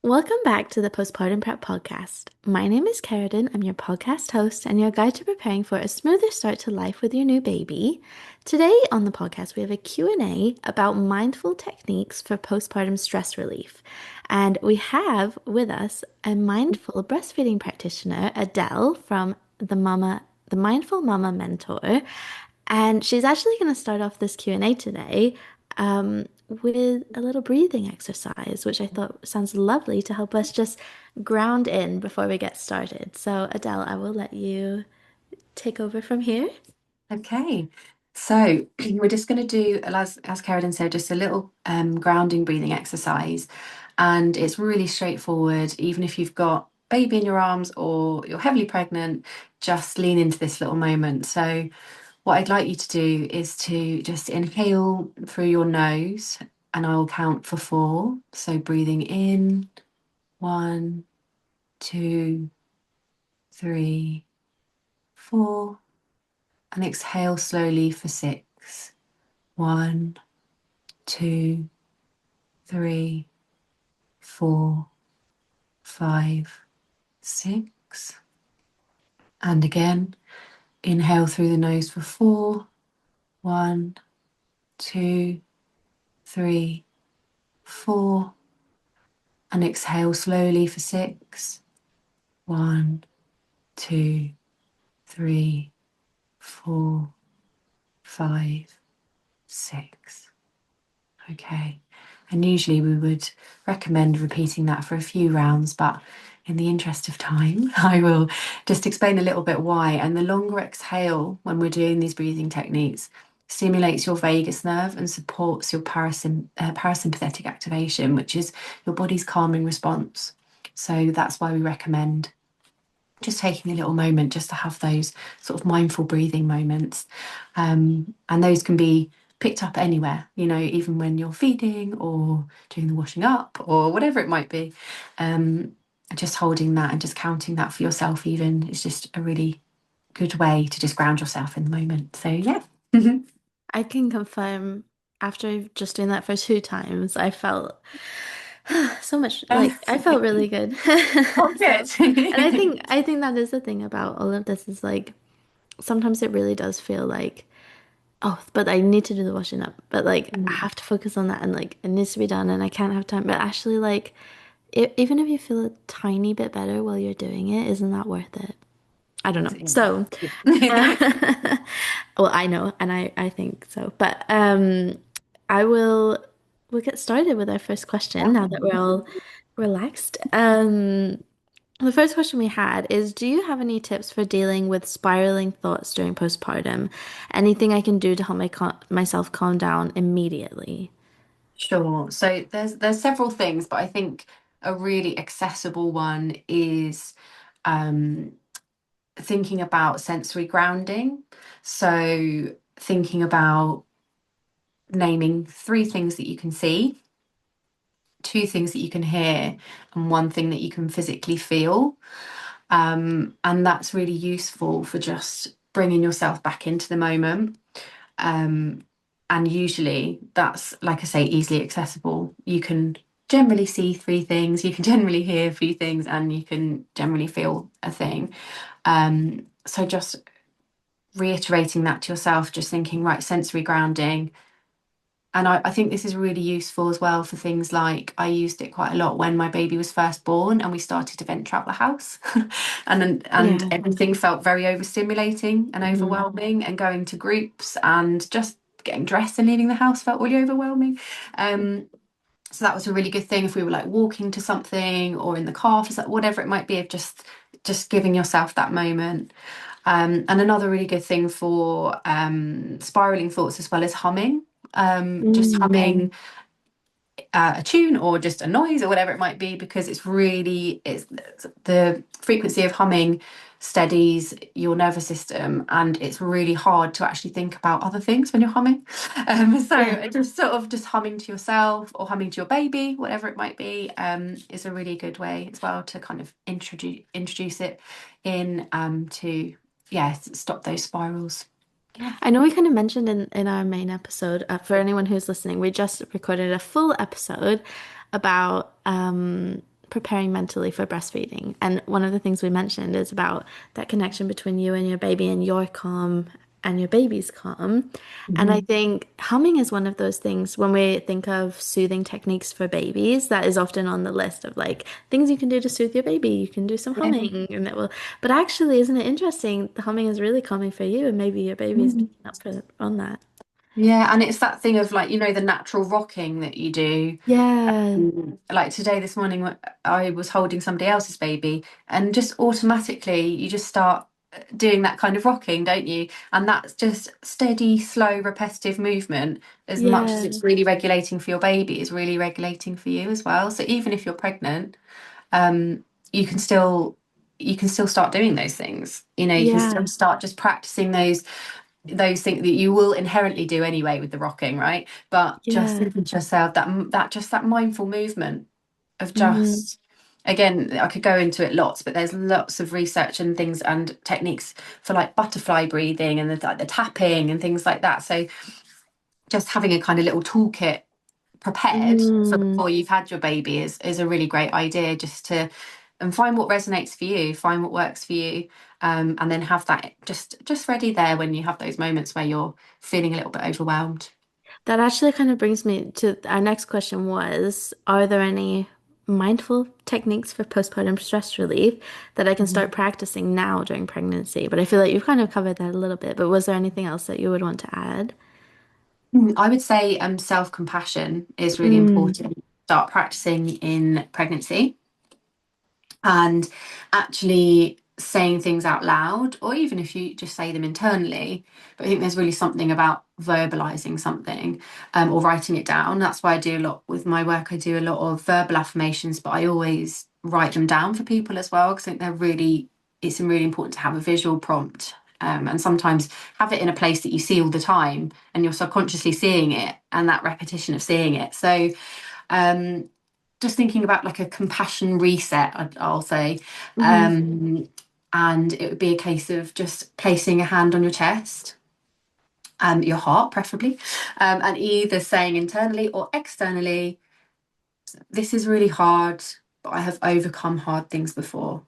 Welcome back to the Postpartum Prep Podcast. My name is Ceridwen. I'm your podcast host and your guide to preparing for a smoother start to life with your new baby. Today on the podcast, we have a Q&A about mindful techniques for postpartum stress relief. And we have with us a mindful breastfeeding practitioner, Adele from the Mindful Mama Mentor. And she's actually going to start off this Q&A today with a little breathing exercise, which I thought sounds lovely to help us just ground in before we get started. So, Adele, I will let you take over from here. Okay, so we're just going to do, as Kerridan said, just a little grounding breathing exercise. And it's really straightforward. Even if you've got baby in your arms or you're heavily pregnant, just lean into this little moment. So what I'd like you to do is to just inhale through your nose, and I will count for four. So breathing in, one, two, three, four. And exhale slowly for six. One, two, three, four, five, six. And again, inhale through the nose for four. One, two, three, four. And exhale slowly for six. One, two, three, four, five, six. Okay. And usually we would recommend repeating that for a few rounds, but in the interest of time, I will just explain a little bit why. And the longer exhale when we're doing these breathing techniques stimulates your vagus nerve and supports your parasympathetic activation, which is your body's calming response. So that's why we recommend just taking a little moment just to have those sort of mindful breathing moments. And those can be picked up anywhere, even when you're feeding or doing the washing up or whatever it might be. Just holding that and just counting that for yourself, even, is just a really good way to just ground yourself in the moment. So, yeah. I can confirm after just doing that for two times, I felt so much like I felt really good. Oh, So, good. and I think that is the thing about all of this is like sometimes it really does feel like, oh, but I need to do the washing up, but like I have to focus on that and like it needs to be done and I can't have time. But actually, like even if you feel a tiny bit better while you're doing it, isn't that worth it? I don't know. So, well, I know, and I think so. But I will we'll get started with our first question now that we're all relaxed. The first question we had is, do you have any tips for dealing with spiraling thoughts during postpartum? Anything I can do to help myself calm down immediately? Sure. So there's several things, but I think a really accessible one is um, thinking about sensory grounding. So thinking about naming three things that you can see, two things that you can hear, and one thing that you can physically feel. And that's really useful for just bringing yourself back into the moment. Um, and usually that's, like I say, easily accessible. You can generally see three things, you can generally hear three things, and you can generally feel a thing. So just reiterating that to yourself, just thinking, right, sensory grounding. And I think this is really useful as well for things like I used it quite a lot when my baby was first born and we started to venture out the house. And Yeah. everything felt very overstimulating and Mhm. overwhelming, and going to groups and just getting dressed and leaving the house felt really overwhelming. Um, so that was a really good thing if we were like walking to something or in the car for whatever it might be, of just giving yourself that moment. And another really good thing for spiraling thoughts as well is humming. Just Mm. humming a tune or just a noise or whatever it might be, because it's the frequency of humming steadies your nervous system, and it's really hard to actually think about other things when you're humming. Yeah. So just sort of just humming to yourself or humming to your baby, whatever it might be, is a really good way as well to kind of introduce it in, to stop those spirals. Yeah. I know we kind of mentioned in our main episode, for anyone who's listening, we just recorded a full episode about preparing mentally for breastfeeding. And one of the things we mentioned is about that connection between you and your baby and your calm and your baby's calm. And I Mhm. think humming is one of those things when we think of soothing techniques for babies, that is often on the list of like things you can do to soothe your baby. You can do some Yeah. humming and it will, but actually, isn't it interesting? The humming is really calming for you and maybe your baby is Mhm. picking up for on that. Yeah, and it's that thing of like, the natural rocking that you do. Yeah. Like today, this morning, I was holding somebody else's baby, and just automatically you just start doing that kind of rocking, don't you? And that's just steady, slow, repetitive movement. As much as Yeah. it's really regulating for your baby, is really regulating for you as well. So even if you're pregnant, um, you can still start doing those things. You can still Yeah. start just practicing those things that you will inherently do anyway with the rocking, right? But just Yeah. thinking to yourself that mindful movement of Hmm. just, again, I could go into it lots, but there's lots of research and things and techniques for like butterfly breathing and the tapping and things like that. So just having a kind of little toolkit prepared for Mm. before you've had your baby is a really great idea, just to and find what resonates for you, find what works for you, and then have that just ready there when you have those moments where you're feeling a little bit overwhelmed. That actually kind of brings me to our next question was, are there any mindful techniques for postpartum stress relief that I can start Mhm. practicing now during pregnancy? But I feel like you've kind of covered that a little bit, but was there anything else that you would want to add? I would say self-compassion is really Mm. important. Start practicing in pregnancy, and actually saying things out loud, or even if you just say them internally. But I think there's really something about verbalizing something, or writing it down. That's why I do a lot with my work. I do a lot of verbal affirmations, but I always write them down for people as well, because I think it's really important to have a visual prompt. And sometimes have it in a place that you see all the time and you're subconsciously seeing it, and that repetition of seeing it. So um, just thinking about like a compassion reset, I'll say. Hmm. Um, and it would be a case of just placing a hand on your chest, your heart preferably, and either saying internally or externally, this is really hard, but I have overcome hard things before.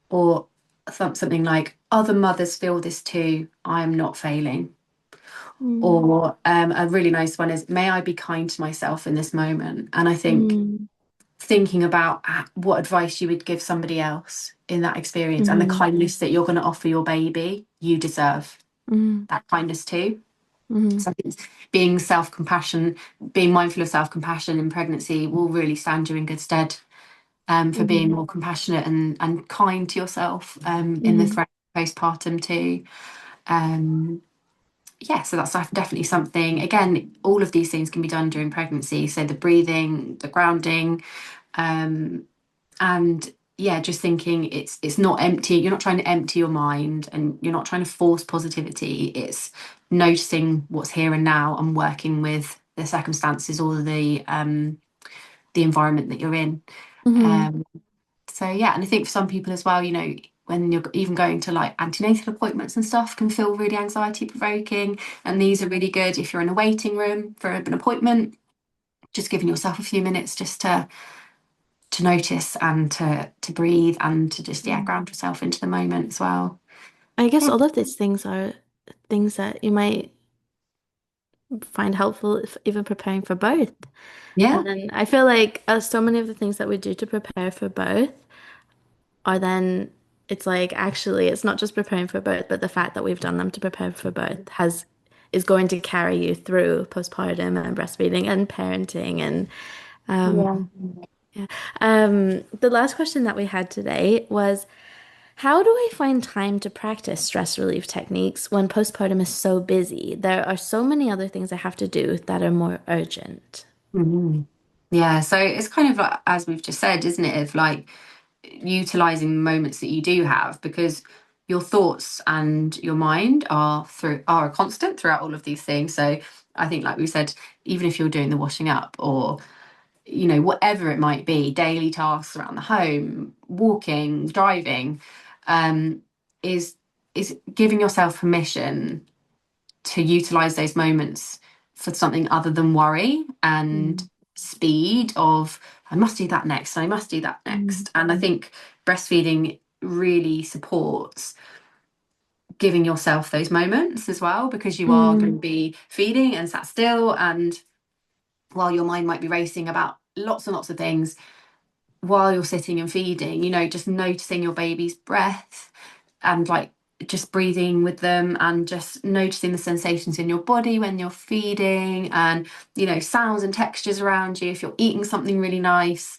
Or something like, other mothers feel this too, I am not failing. Mm. Or a really nice one is, may I be kind to myself in this moment. And I think Mm. thinking about what advice you would give somebody else in that experience, and the Mm. kindness that you're going to offer your baby, you deserve Mm. that kindness too. Mm. So I think being being mindful of self-compassion in pregnancy will really stand you in good stead, for being Mm. more compassionate and kind to yourself, in the Mm. threat postpartum too. Um, yeah, so that's definitely something. Again, all of these things can be done during pregnancy. So the breathing, the grounding, um, and yeah, just thinking it's not empty. You're not trying to empty your mind, and you're not trying to force positivity. It's noticing what's here and now and working with the circumstances or the environment that you're in. Mm. um so yeah, and I think for some people as well, when you're even going to like antenatal appointments and stuff, can feel really anxiety provoking, and these are really good if you're in a waiting room for an appointment, just giving yourself a few minutes just to notice and to breathe and to just, yeah, Mm. ground yourself into the moment as well. I guess Yeah. all of these things are things that you might find helpful if even preparing for birth. Yeah. And then I feel like so many of the things that we do to prepare for birth are then it's like actually it's not just preparing for birth, but the fact that we've done them to prepare for birth has is going to carry you through postpartum and breastfeeding and parenting and um Yeah. yeah. The last question that we had today was how do I find time to practice stress relief techniques when postpartum is so busy? There are so many other things I have to do that are more urgent. Mhm. Yeah, so it's kind of like, as we've just said, isn't it, of like utilizing the moments that you do have, because your thoughts and your mind are a constant throughout all of these things. So I think, like we said, even if you're doing the washing up, or whatever it might be, daily tasks around the home, walking, driving, um, is giving yourself permission to utilize those moments for something other than worry and Mm. speed of I must do that next, and I must do that Mm. next. And I think breastfeeding really supports giving yourself those moments as well, because you are going Mm. to be feeding and sat still, and while your mind might be racing about lots and lots of things while you're sitting and feeding, just noticing your baby's breath and like just breathing with them, and just noticing the sensations in your body when you're feeding, and sounds and textures around you. If you're eating something really nice,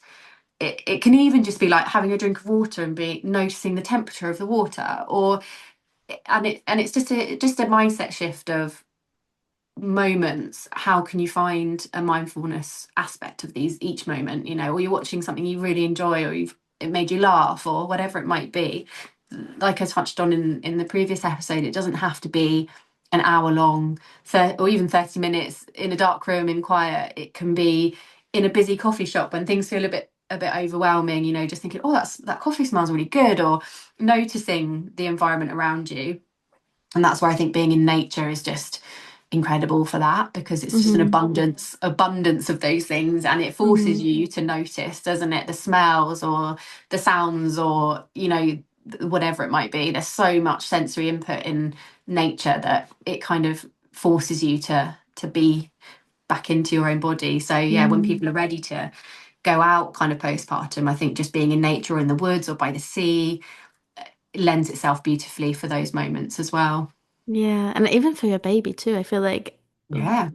it can even just be like having a drink of water and be noticing the temperature of the water, or and it's just a mindset shift of moments. How can you find a mindfulness aspect of these each moment, or you're watching something you really enjoy, or it made you laugh, or whatever it might be. Like I touched on in the previous episode, it doesn't have to be an hour long, or even 30 minutes in a dark room in quiet. It can be in a busy coffee shop when things feel a bit overwhelming, just thinking, oh, that coffee smells really good, or noticing the environment around you. And that's where I think being in nature is just incredible for that, because it's just an Mm-hmm. abundance of those things, and it forces Mm-hmm. you to notice, doesn't it, the smells or the sounds, or whatever it might be. There's so much sensory input in nature that it kind of forces you to be back into your own body. So yeah, when Mm. people are ready to go out kind of postpartum, I think just being in nature or in the woods or by the sea lends itself beautifully for those moments as well. Yeah, and even for your baby too, I feel like Yeah.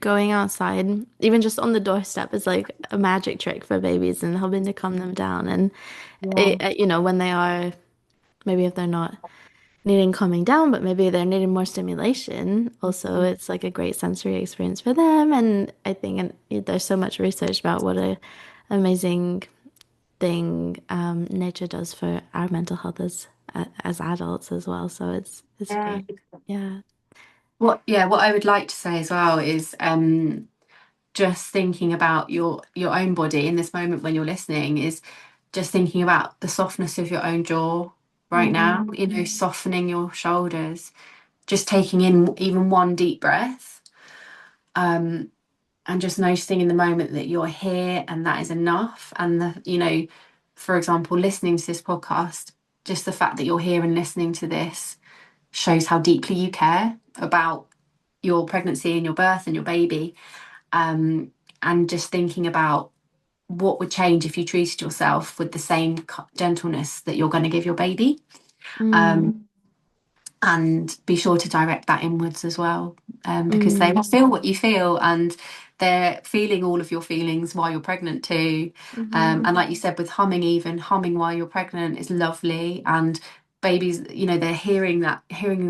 going outside, even just on the doorstep, is like a magic trick for babies and helping to calm them down. And Yeah. when they are, maybe if they're not needing calming down, but maybe they're needing more stimulation, also it's like a great sensory experience for them. And I think there's so much research about what a amazing thing nature does for our mental health as adults as well. So it's Yeah. great. Yeah. What I would like to say as well is just thinking about your own body in this moment when you're listening, is just thinking about the softness of your own jaw right Mm-hmm. now, softening your shoulders, just taking in even one deep breath, um, and just noticing in the moment that you're here and that is enough. And for example, listening to this podcast, just the fact that you're here and listening to this shows how deeply you care about your pregnancy and your birth and your baby. And just thinking about what would change if you treated yourself with the same gentleness that you're going to give your baby. Mm. um, and be sure to direct that inwards as well, because they Mm. will feel what you feel, and they're feeling all of your feelings while you're pregnant too. Mm-hmm. And like you said, with humming, even humming while you're pregnant is lovely. And babies, they're hearing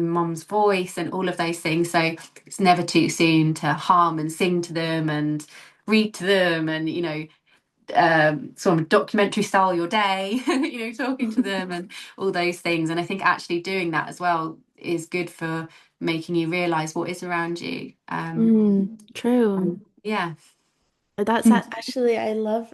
mom's voice and all of those things. So it's never too soon to hum and sing to them and read to them, and sort of documentary style your day, talking to them and all those things. And I think actually doing that as well is good for making you realize what is around you. Mm. True. Yeah. That's actually, I love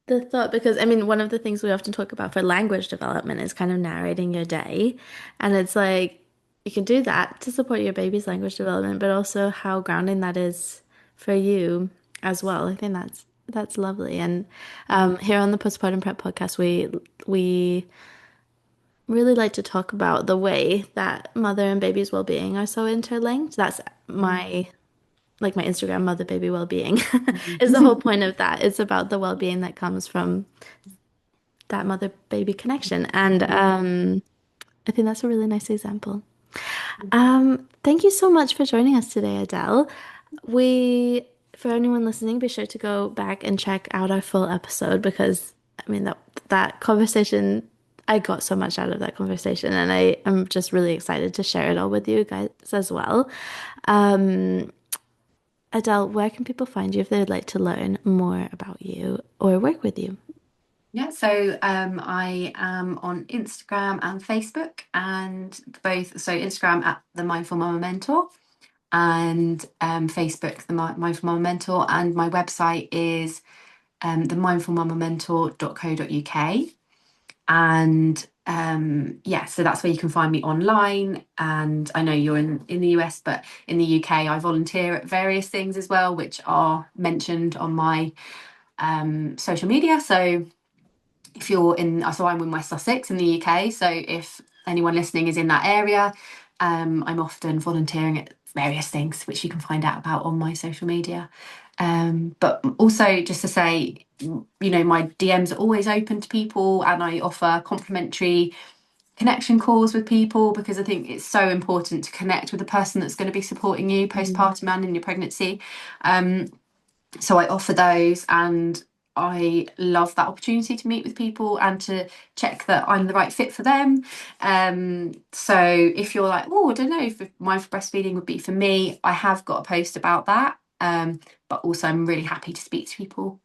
the thought because I mean, one of the things we often talk about for language development is kind of narrating your day. And it's like you can do that to support your baby's language development, but also how grounding that is for you as well. I think that's lovely. And here on the Postpartum Prep podcast, we really like to talk about the way that mother and baby's well-being are so interlinked. That's my like my Instagram, mother baby well-being is the whole point of that. It's about the well-being that comes from that mother baby connection. And I think that's a really nice example. Thank you so much for joining us today, Adele. For anyone listening, be sure to go back and check out our full episode because I mean that conversation, I got so much out of that conversation, and I am just really excited to share it all with you guys as well. Um, Adele, where can people find you if they'd like to learn more about you or work with you? Yeah, so I am on Instagram and Facebook, and both. So Instagram at the Mindful Mama Mentor, and Facebook the Mindful Mama Mentor, and my website is themindfulmamamentor.co.uk. And yeah, so that's where you can find me online. And I know you're in the US, but in the UK I volunteer at various things as well, which are mentioned on my social media. So if you're in, so I'm in West Sussex in the UK. So if anyone listening is in that area, I'm often volunteering at various things, which you can find out about on my social media. But also just to say, my DMs are always open to people, and I offer complimentary connection calls with people because I think it's so important to connect with the person that's going to be supporting you postpartum and in your pregnancy. So I offer those, and I love that opportunity to meet with people and to check that I'm the right fit for them. So if you're like, oh, I don't know if mindful breastfeeding would be for me, I have got a post about that. But also I'm really happy to speak to people.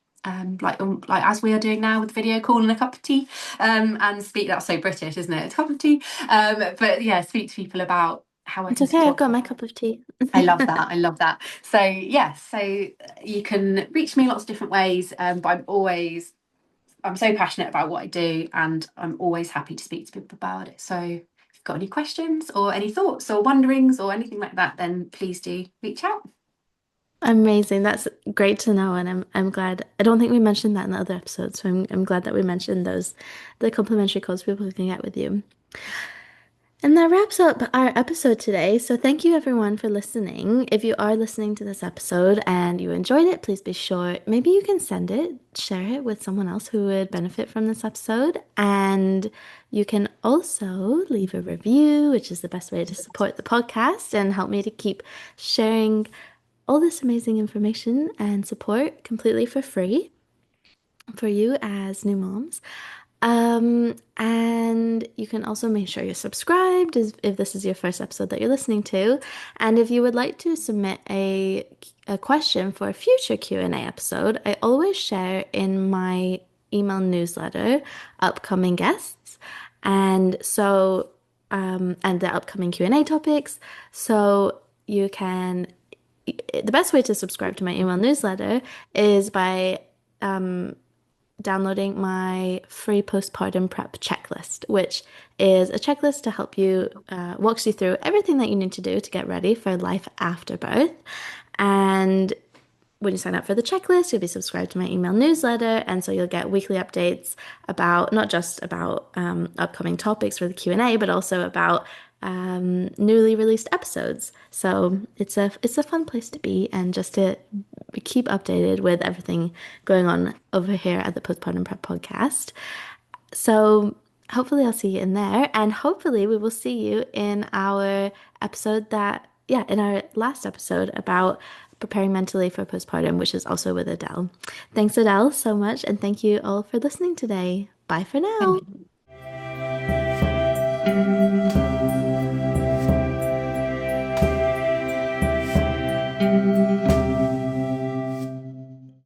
Like as we are doing now with video call and a cup of tea, and speak. That's so British, isn't it? A cup of tea. But yeah, speak to people about how I It's can okay, I've support got my them. cup of tea. I love that. I love that. So yeah, so you can reach me in lots of different ways, but I'm so passionate about what I do, and I'm always happy to speak to people about it. So if you've got any questions or any thoughts or wonderings or anything like that, then please do reach out. Amazing. That's great to know, and I'm glad. I don't think we mentioned that in the other episodes, so I'm glad that we mentioned those, the complimentary calls people can get with you. And that wraps up our episode today. So thank you everyone for listening. If you are listening to this episode and you enjoyed it, please be sure maybe you can share it with someone else who would benefit from this episode. And you can also leave a review, which is the best way to support the podcast and help me to keep sharing all this amazing information and support completely for free for you as new moms. And you can also make sure you're subscribed if this is your first episode that you're listening to. And if you would like to submit a question for a future Q&A episode, I always share in my email newsletter upcoming guests. And so, and the upcoming Q&A topics. So you can, the best way to subscribe to my email newsletter is by downloading my free postpartum prep checklist, which is a checklist to help you, walks you through everything that you need to do to get ready for life after birth. And when you sign up for the checklist, you'll be subscribed to my email newsletter, and so you'll get weekly updates about not just about upcoming topics for the Q&A, but also about newly released episodes. So it's a fun place to be, and just to keep updated with everything going on over here at the Postpartum Prep Podcast. So hopefully I'll see you in there, and hopefully we will see you in our episode in our last episode about preparing mentally for postpartum, which is also with Adele. Thanks, Adele, so much, and thank you all for listening today. Bye for now.